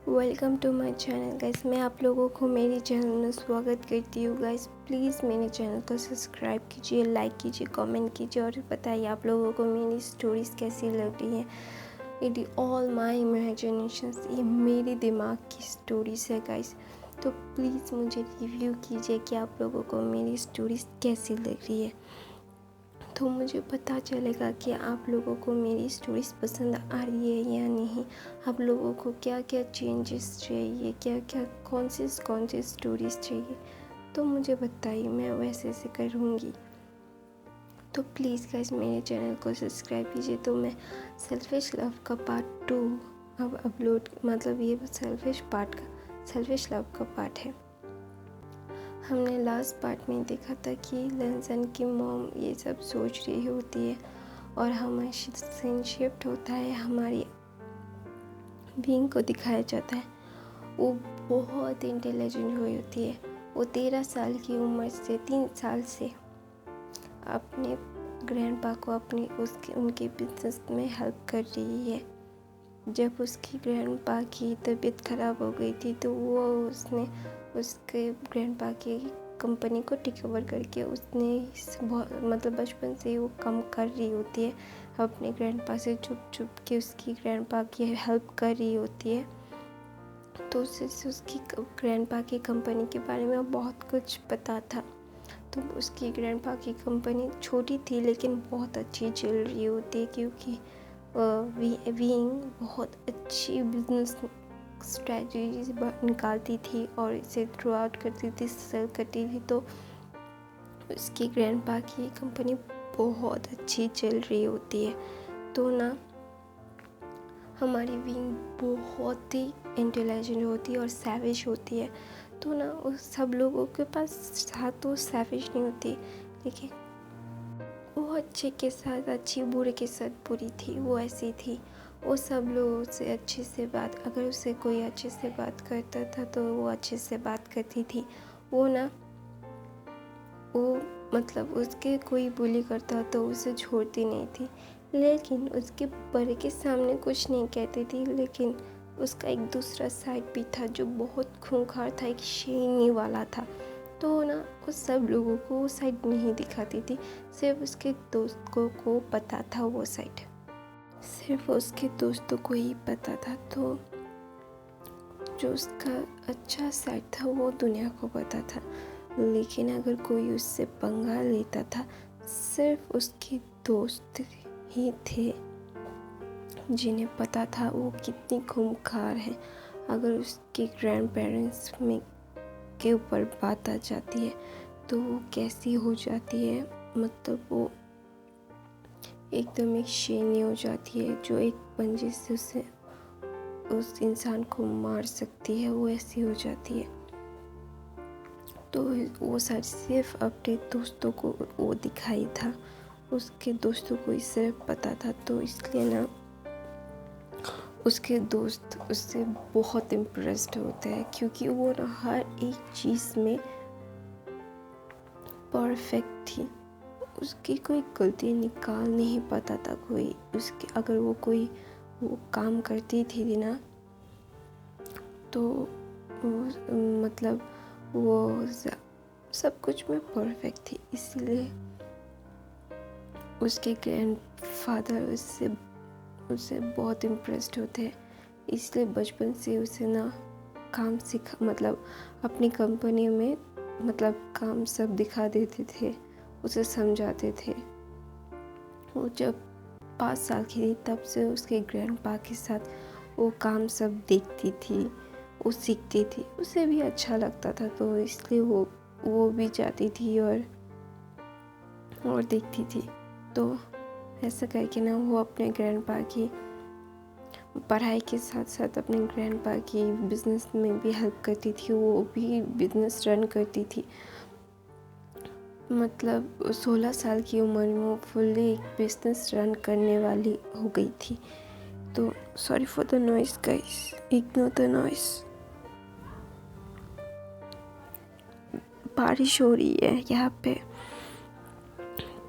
Welcome to my channel guys. मैं आप लोगों को मेरे चैनल में स्वागत करती हूँ गाइस। प्लीज़ मेरे चैनल को सब्सक्राइब कीजिए, लाइक कीजिए, कमेंट कीजिए और बताइए आप लोगों को मेरी स्टोरीज़ कैसी लग रही हैं। इट ऑल माई इमेजिनेशंस, ये मेरे दिमाग की स्टोरीज़ है गाइस। तो प्लीज़ मुझे रिव्यू कीजिए कि आप लोगों को मेरी स्टोरीज़ कैसी लग रही है, तो मुझे पता चलेगा कि आप लोगों को मेरी स्टोरीज़ पसंद आ रही है या नहीं। आप लोगों को क्या क्या चेंजेस चाहिए, क्या क्या कौन सी स्टोरीज़ चाहिए, तो मुझे बताइए, मैं वैसे से करूँगी। तो प्लीज़ गाइस मेरे चैनल को सब्सक्राइब कीजिए। तो मैं सेल्फिश लव का पार्ट 2 अब अपलोड, मतलब ये सेल्फिश लव का पार्ट है। हमने लास्ट पार्ट में देखा था कि लंजन की मॉम ये सब सोच रही होती है और हमें सीन शिफ्ट होता है, हमारी बीइंग को दिखाया जाता है। वो बहुत इंटेलिजेंट हुई होती है। वो 13 साल की उम्र से 3 साल से अपने ग्रैंडपा को उनके बिजनेस में हेल्प कर रही है। जब उसकी ग्रैंडपा की तबीयत ख़राब हो गई थी तो उसने उसके ग्रैंडपा की कंपनी को टेक ओवर करके मतलब बचपन से ही वो काम कर रही होती है। अपने ग्रैंडपा से छुप के उसकी ग्रैंडपा की हेल्प कर रही होती है। तो उससे उसकी ग्रैंडपा की कंपनी के बारे में बहुत कुछ पता था। तो उसकी ग्रैंडपा की कंपनी छोटी थी लेकिन बहुत अच्छी चल रही होती है, क्योंकि वीइंग बहुत अच्छी बिजनेस स्ट्रेटजीज निकालती थी और इसे थ्रू आउट करती थी, सेल करती थी। तो उसकी ग्रैंडपा की कंपनी बहुत अच्छी चल रही होती है। तो ना हमारी वीइंग बहुत ही इंटेलिजेंट होती है और सैविज होती है। तो ना उस सब लोगों के पास साथ तो सैविज नहीं होती, लेकिन वो अच्छे के साथ अच्छी, बुरे के साथ बुरी थी। वो ऐसी थी, वो सब लोगों से अच्छे से बात, अगर उससे कोई अच्छे से बात करता था तो वो अच्छे से बात करती थी। वो मतलब उसके कोई बुली करता तो उसे छोड़ती नहीं थी, लेकिन उसके बड़े के सामने कुछ नहीं कहती थी। लेकिन उसका एक दूसरा साइड भी था जो बहुत खूंखार था, एक शेरनी वाला था। तो ना वो सब लोगों को वो साइड नहीं दिखाती थी, सिर्फ उसके दोस्तों को पता था। वो साइड सिर्फ उसके दोस्तों को ही पता था। तो जो उसका अच्छा साइड था वो दुनिया को पता था, लेकिन अगर कोई उससे पंगा लेता था, सिर्फ उसके दोस्त ही थे जिन्हें पता था वो कितनी खूंखार है। अगर उसके ग्रैंड पेरेंट्स में के ऊपर बात आ जाती है तो वो कैसी हो जाती है, मतलब वो एकदम एक शेरनी हो जाती है जो एक पंजे से उस इंसान को मार सकती है, वो ऐसी हो जाती है। तो वो सिर्फ अपने दोस्तों को वो दिखाई था, उसके दोस्तों को ही सिर्फ पता था। तो इसलिए ना उसके दोस्त उससे बहुत इम्प्रेस्ड होते हैं, क्योंकि वो ना हर एक चीज़ में परफेक्ट थी। उसकी कोई गलती निकाल नहीं पाता था कोई। उसके अगर वो काम करती थी ना, तो मतलब वो सब कुछ में परफेक्ट थी। इसलिए उसके ग्रैंडफादर उससे बहुत इम्प्रेस्ड होते हैं। इसलिए बचपन से उसे ना काम मतलब अपनी कंपनी में मतलब काम सब दिखा देते थे, उसे समझाते थे। वो जब 5 साल की थी तब से उसके ग्रैंडपा के साथ वो काम सब देखती थी, वो सीखती थी, उसे भी अच्छा लगता था। तो इसलिए वो भी जाती थी और देखती थी। तो ऐसा करके ना वो अपने ग्रैंडपा की पढ़ाई के साथ साथ अपने ग्रैंडपा की बिजनेस में भी हेल्प करती थी। वो भी बिजनेस रन करती थी। मतलब 16 साल की उम्र में वो फुल्ली एक बिजनेस रन करने वाली हो गई थी। तो sorry for the noise guys, ignore the noise. बारिश हो रही है यहाँ पे।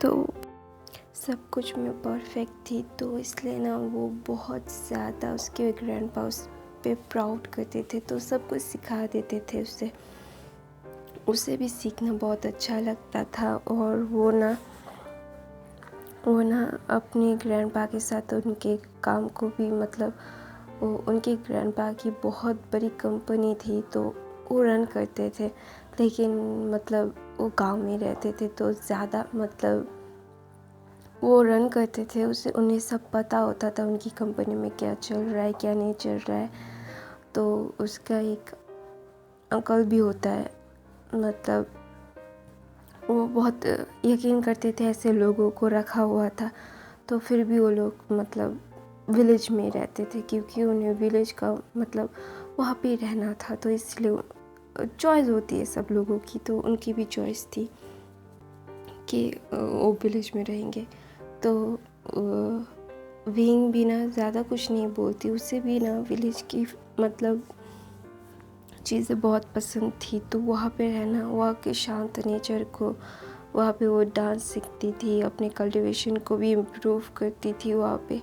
तो सब कुछ में परफेक्ट थी, तो इसलिए ना वो बहुत ज़्यादा उसके ग्रैंडपा उस पे प्राउड करते थे, तो सब कुछ सिखा देते थे उसे भी सीखना बहुत अच्छा लगता था। और वो ना अपने ग्रैंडपा के साथ उनके काम को भी मतलब वो उनके ग्रैंडपा की बहुत बड़ी कंपनी थी, तो वो रन करते थे। लेकिन मतलब वो गांव में रहते थे, तो ज़्यादा मतलब वो रन करते थे, उन्हें सब पता होता था उनकी कंपनी में क्या चल रहा है क्या नहीं चल रहा है। तो उसका एक अंकल भी होता है, मतलब वो बहुत यकीन करते थे ऐसे लोगों को रखा हुआ था। तो फिर भी वो लोग मतलब विलेज में रहते थे, क्योंकि उन्हें विलेज का मतलब वहाँ पे रहना था। तो इसलिए चॉइस होती है सब लोगों की, तो उनकी भी चॉइस थी कि वो विलेज में रहेंगे। तो विंग भी ना ज़्यादा कुछ नहीं बोलती, उसे भी ना विलेज की मतलब चीज़ें बहुत पसंद थी। तो वहाँ पे रहना, वहाँ के शांत नेचर को, वहाँ पे वो डांस सीखती थी, अपने कल्टीवेशन को भी इम्प्रूव करती थी। वहाँ पे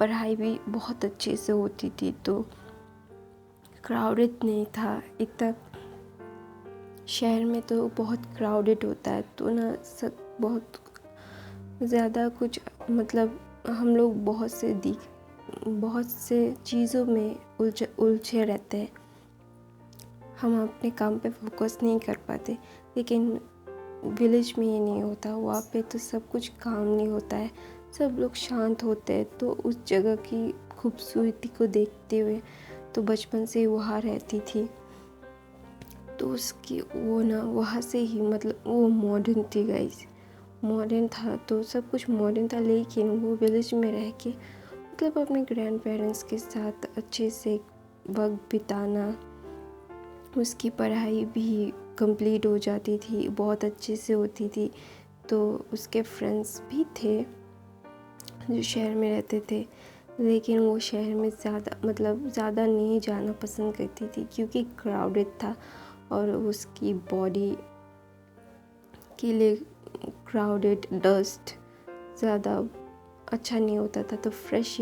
पढ़ाई भी बहुत अच्छे से होती थी, तो क्राउडेड नहीं था इतना। शहर में तो बहुत क्राउडेड होता है, तो ना सब बहुत ज़्यादा कुछ मतलब हम लोग बहुत से चीज़ों में उलझे रहते हैं, हम अपने काम पे फोकस नहीं कर पाते। लेकिन विलेज में ये नहीं होता, वहाँ पे तो सब कुछ काम नहीं होता है, सब लोग शांत होते हैं। तो उस जगह की खूबसूरती को देखते हुए तो बचपन से वहाँ रहती थी। तो उसकी वो ना वहाँ से ही मतलब वो मॉडर्न थी गाइस, मॉडर्न था, तो सब कुछ मॉडर्न था। लेकिन वो विलेज में रह के मतलब अपने ग्रैंड पेरेंट्स के साथ अच्छे से वक्त बिताना, उसकी पढ़ाई भी कंप्लीट हो जाती थी, बहुत अच्छे से होती थी। तो उसके फ्रेंड्स भी थे जो शहर में रहते थे, लेकिन वो शहर में ज़्यादा नहीं जाना पसंद करती थी, क्योंकि क्राउडेड था और उसकी बॉडी के लिए क्राउडेड डस्ट ज़्यादा अच्छा नहीं होता था। तो फ्रेश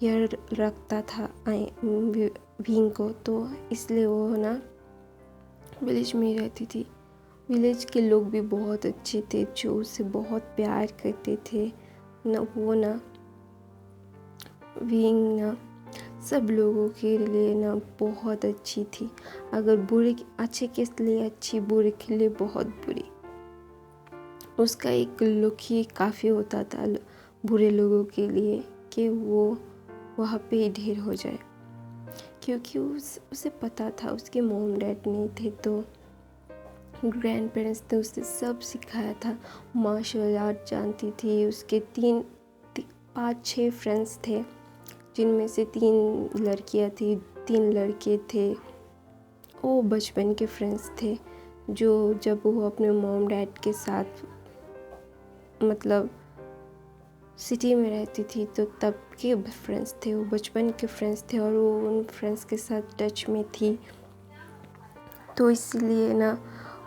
एयर रखता था भींग को, तो इसलिए वो ना विलेज में ही रहती थी। विलेज के लोग भी बहुत अच्छे थे, जो उसे बहुत प्यार करते थे ना। वो ना भींग ना सब लोगों के लिए ना बहुत अच्छी थी, अगर अच्छे के लिए अच्छी, बुरे के लिए बहुत बुरी। उसका एक लुक ही काफ़ी होता था बुरे लोगों के लिए कि वो वहाँ पे ढेर हो जाए, क्योंकि उसे पता था उसके मॉम डैड नहीं थे, तो ग्रैंड पेरेंट्स ने उसे सब सिखाया था। मार्शल आर्ट जानती थी, उसके 5-6 फ्रेंड्स थे, जिनमें से 3 लड़कियां थी, 3 लड़के थे। वो बचपन के फ्रेंड्स थे, जो जब वो अपने मॉम डैड के साथ मतलब सिटी में रहती थी, तो तब के फ्रेंड्स थे, वो बचपन के फ्रेंड्स थे, और वो उन फ्रेंड्स के साथ टच में थी। तो इसलिए ना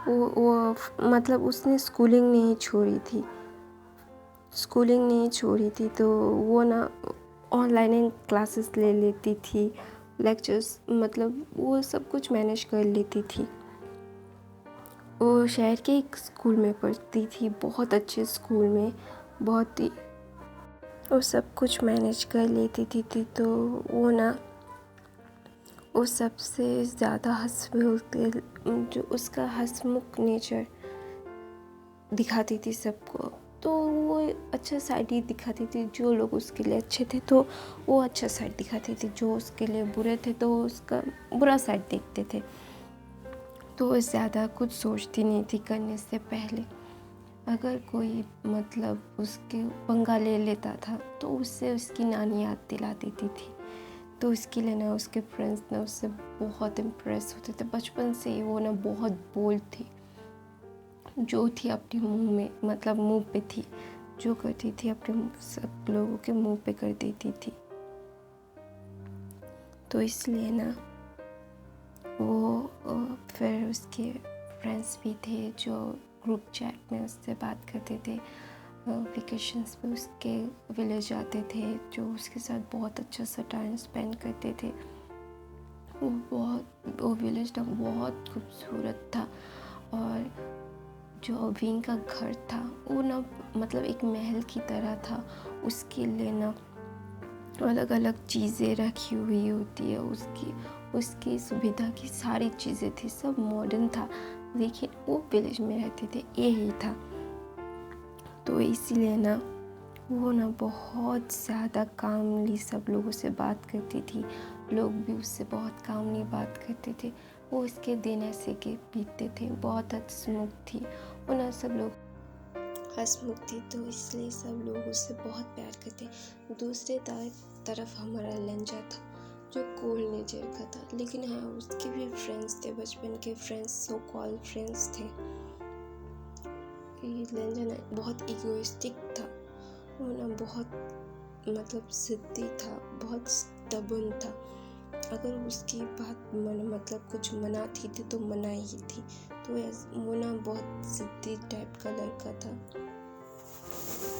वो मतलब उसने स्कूलिंग नहीं छोड़ी थी, तो वो ना ऑनलाइन क्लासेस ले लेती थी, लेक्चर्स मतलब वो सब कुछ मैनेज कर लेती थी। वो शहर के एक स्कूल में पढ़ती थी, बहुत अच्छे स्कूल में, बहुत ही वो सब कुछ मैनेज कर लेती थी। तो वो ना वो सबसे ज़्यादा जो उसका हंसमुख नेचर दिखाती थी सबको, तो वो अच्छा साइड ही दिखाती थी। जो लोग उसके लिए अच्छे थे तो वो अच्छा साइड दिखाती थी, जो उसके लिए बुरे थे तो उसका बुरा साइड देखते थे। तो वो ज़्यादा कुछ सोचती नहीं थी करने से पहले। अगर कोई मतलब उसके पंगा ले लेता था तो उससे उसकी नानी याद दिला देती थी। तो इसके लिए ना उसके फ्रेंड्स ना उससे बहुत इम्प्रेस होते थे। बचपन से ही वो ना बहुत बोल्ड थी, जो थी अपने मुंह में मतलब मुंह पे थी, जो करती थी अपने सब लोगों के मुंह पे कर देती थी। तो इसलिए ना वो फिर उसके फ्रेंड्स भी थे जो ग्रुप चैट में उससे बात करते थे, वेकेशंस पे उसके विलेज आते थे, जो उसके साथ बहुत अच्छा सा टाइम स्पेंड करते थे। वो विलेज ना बहुत खूबसूरत था। और जो अवीन का घर था वो ना मतलब एक महल की तरह था। उसके लिए ना अलग अलग चीज़ें रखी हुई होती है, उसकी सुविधा की सारी चीज़ें थी, सब मॉडर्न था। लेकिन वो विलेज में रहते थे, यही था। तो इसीलिए ना वो ना बहुत ज़्यादा कामली सब लोगों से बात करती थी, लोग भी उससे बहुत कामली बात करते थे। वो उसके दिन ऐसे के बीतते थे, बहुत हंसमुख थी। वो ना सब लोग हंसमुख थी, तो इसलिए सब लोग उससे बहुत प्यार करते। दूसरे तरफ हमारा लंजा था, जो कोल्ड नेचर का था। लेकिन हाँ, उसके भी फ्रेंड्स थे, बचपन के फ्रेंड्स, सो कॉल्ड फ्रेंड्स थे। लंजा ना बहुत इगोइस्टिक था। वो ना बहुत मतलब ज़िद्दी था, बहुत स्टबर्न था। अगर उसकी बात मतलब कुछ मना थी तो मना ही थी। तो वो ना बहुत ज़िद्दी टाइप का लड़का था।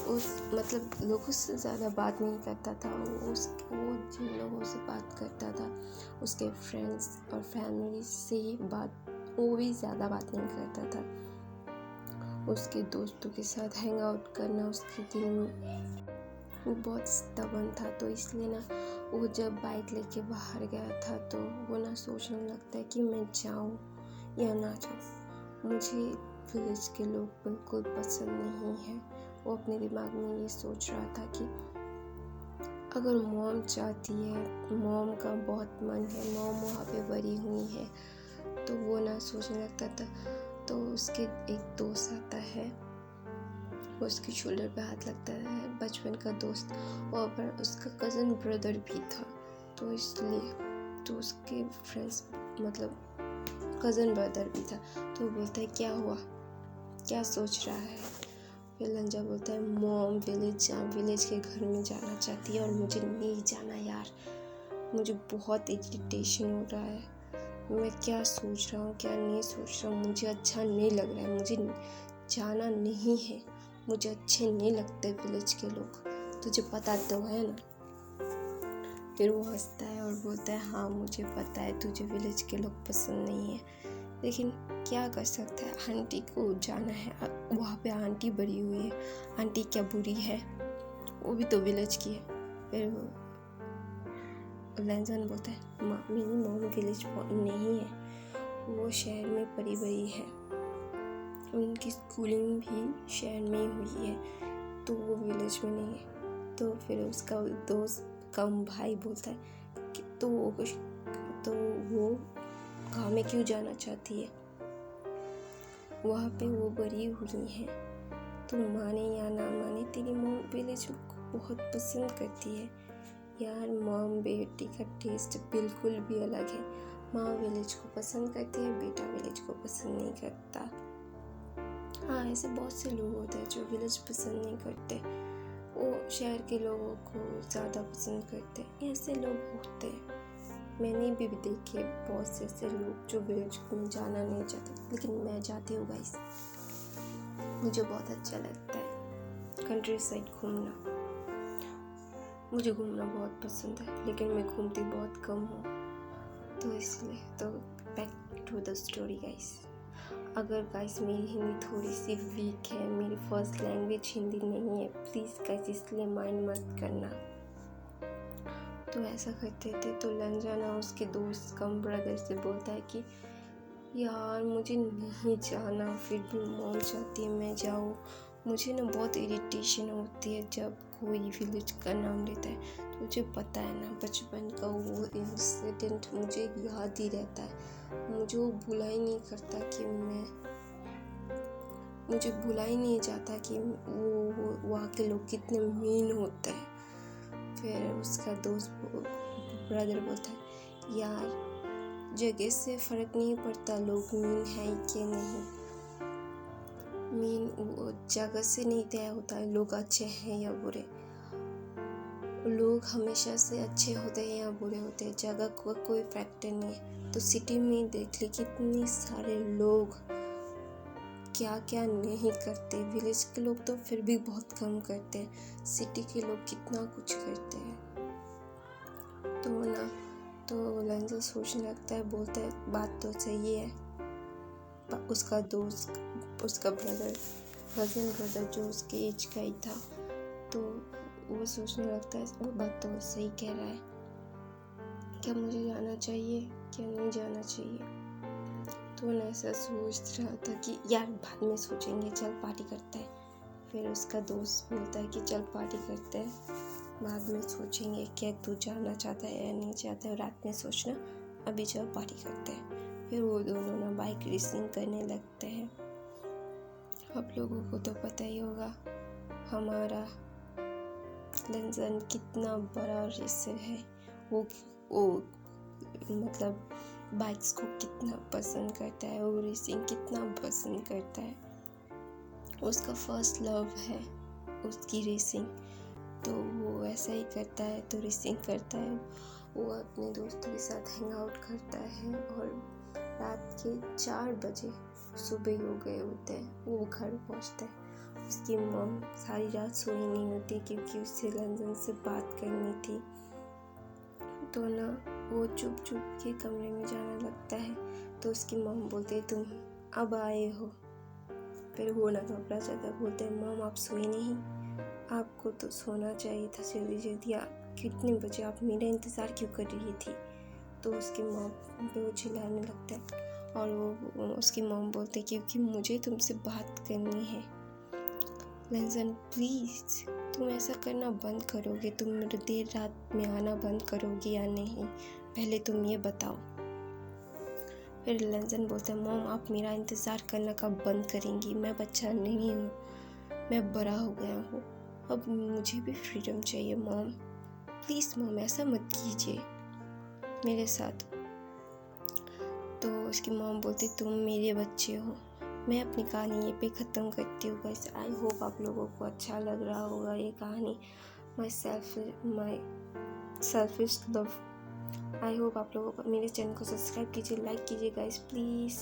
उस मतलब लोगों से ज़्यादा बात नहीं करता था। वो जिन लोगों से बात करता था, उसके फ्रेंड्स और फैमिली से ही वो भी ज़्यादा बात नहीं करता था। उसके दोस्तों के साथ हैंग आउट करना उसके दिल में, वो बहुत स्टबर्न था। तो इसलिए ना वो जब बाइक लेके बाहर गया था, तो वो ना सोचने लगता है कि मैं जाऊँ या ना जाऊँ। मुझे विलेज के लोग बिल्कुल पसंद नहीं है। वो अपने दिमाग में ये सोच रहा था कि अगर मॉम चाहती है, मॉम का बहुत मन है, मॉम वहाँ पे बड़ी हुई है, तो वो ना सोचने लगता था। तो उसके एक दोस्त आता है, उसके शोल्डर पे हाथ लगता है, बचपन का दोस्त, और पर उसका कज़न ब्रदर भी था। तो इसलिए तो उसके फ्रेंड्स मतलब कज़न ब्रदर भी था। तो बोलता है क्या हुआ, क्या सोच रहा है। फिर लंजा बोलता है मॉम विलेज के घर में जाना चाहती है और मुझे नहीं जाना यार, मुझे बहुत इरिटेशन हो रहा है। मैं क्या सोच रहा हूँ क्या नहीं सोच रहा हूँ, मुझे अच्छा नहीं लग रहा है, मुझे जाना नहीं है, मुझे अच्छे नहीं लगते विलेज के लोग, तुझे पता तो है ना। फिर वो हंसता है और बोलता है हाँ मुझे पता है तुझे विलेज के लोग पसंद नहीं है, लेकिन क्या कर सकता है, आंटी को जाना है, वहाँ पे आंटी बड़ी हुई है, आंटी क्या बुरी है, वो भी तो विलेज की है। फिर लंजन बोलता है मेरी मॉम विलेज नहीं है, वो शहर में पली बड़ी है, उनकी स्कूलिंग भी शहर में ही हुई है, तो वो विलेज में नहीं है। तो फिर उसका दोस्त कम भाई बोलता है कि तो वो गाँव में क्यों जाना चाहती है, वहाँ पे वो बड़ी हुई है, तो माने या ना माने तेरी मॉम विलेज को बहुत पसंद करती है। यार मॉम बेटी का टेस्ट बिल्कुल भी अलग है, माँ विलेज को पसंद करती है, बेटा विलेज को पसंद नहीं करता। हाँ ऐसे बहुत से लोग होते हैं जो विलेज पसंद नहीं करते, वो शहर के लोगों को ज़्यादा पसंद करते हैं, ऐसे लोग होते हैं। मैंने भी देखे बहुत से ऐसे लोग जो विलेज में जाना नहीं चाहते, लेकिन मैं जाती हूँ गाइस, मुझे बहुत अच्छा लगता है कंट्री साइड घूमना, मुझे घूमना बहुत पसंद है, लेकिन मैं घूमती बहुत कम हूँ। तो इसलिए तो back to the story guys. अगर गाइस मेरी हिंदी थोड़ी सी वीक है, मेरी फर्स्ट लैंग्वेज हिंदी नहीं है, प्लीज़ गाइस इसलिए माइंड मत करना। तो ऐसा करते थे तो लंजाना उसके दोस्त कम ब्रदर से बोलता है कि यार मुझे नहीं जाना, फिर भी मॉम चाहती है मैं जाऊँ। मुझे ना बहुत इरिटेशन होती है जब कोई विलेज का नाम लेता है। तुझे पता है ना बचपन का वो इंसिडेंट मुझे याद ही रहता है, मुझे वो भुला ही नहीं करता कि मुझे भुला ही नहीं जाता कि वो वहाँ के लोग कितने मीन होते हैं। फिर उसका दोस्त ब्रदर बोलता है यार जगह से फ़र्क नहीं पड़ता लोग मीन है कि नहीं, मीन जगह से नहीं तय होता है लोग अच्छे हैं या बुरे, लोग हमेशा से अच्छे होते हैं या बुरे होते हैं, जगह का कोई फैक्टर नहीं है। तो सिटी में देख ली कितने सारे लोग क्या क्या नहीं करते। विलेज के लोग तो फिर भी बहुत कम करते हैं, सिटी के लोग कितना कुछ करते हैं। तो लंजन सोचने लगता है, बोलता है बात तो सही है। उसका दोस्त, उसका कज़न ब्रदर जो उसके एज का ही था, तो वो सोचने लगता है वो बात तो सही कह रहा है, क्या मुझे जाना चाहिए क्या नहीं जाना चाहिए। तो वो ऐसा सोच रहा था कि यार बाद में सोचेंगे, चल पार्टी करते हैं। फिर उसका दोस्त बोलता है कि चल पार्टी करते हैं, बाद में सोचेंगे क्या तू जाना चाहता है या नहीं चाहता है, रात में सोचना, अभी चल पार्टी करते हैं। फिर वो दोनों ना बाइक रेसिंग करने लगते हैं। आप लोगों को तो पता ही होगा हमारा लंजन कितना बड़ा रेसर है। वो मतलब बाइक्स को कितना पसंद करता है, वो रेसिंग कितना पसंद करता है। उसका फर्स्ट लव है उसकी रेसिंग, तो वो ऐसा ही करता है, तो रेसिंग करता है। वो अपने दोस्तों के साथ हैंग आउट करता है और रात के 4 बजे सुबह हो गए होते हैं, वो घर पहुंचता है। उसकी मॉम सारी रात सोई नहीं होती क्योंकि उससे लंदन से बात करनी थी। तो ना वो चुप चुप के कमरे में जाने लगता है, तो उसकी मॉम बोलती है तुम अब आए हो। फिर वो ना घबरा जाता है, बोलते हैं मॉम आप सोई नहीं, आपको तो सोना चाहिए था जल्दी जल्दी, कितने बजे आप मेरा इंतज़ार क्यों कर रही थी। तो उसकी मॉम पे वो चिल्लाने लगता है और वो उसकी मॉम बोलते हैं क्योंकि मुझे तुमसे बात करनी है। लंजन प्लीज़ तुम ऐसा करना बंद करोगे, तुम देर रात में आना बंद करोगे या नहीं, पहले तुम ये बताओ। फिर लंजन बोलता है मॉम आप मेरा इंतज़ार करना कब बंद करेंगी, मैं बच्चा नहीं हूँ, मैं बड़ा हो गया हूँ, अब मुझे भी फ्रीडम चाहिए मॉम, प्लीज़ मॉम ऐसा मत कीजिए मेरे साथ। तो उसकी मॉम बोलती तुम मेरे बच्चे हो। मैं अपनी कहानी ये पे ख़त्म करती हूँ गाइस। आई होप आप लोगों को अच्छा लग रहा होगा ये कहानी, माई सेल्फिश लव। आई होप आप लोगों को मेरे चैनल को सब्सक्राइब कीजिए, लाइक कीजिए गाइस प्लीज़।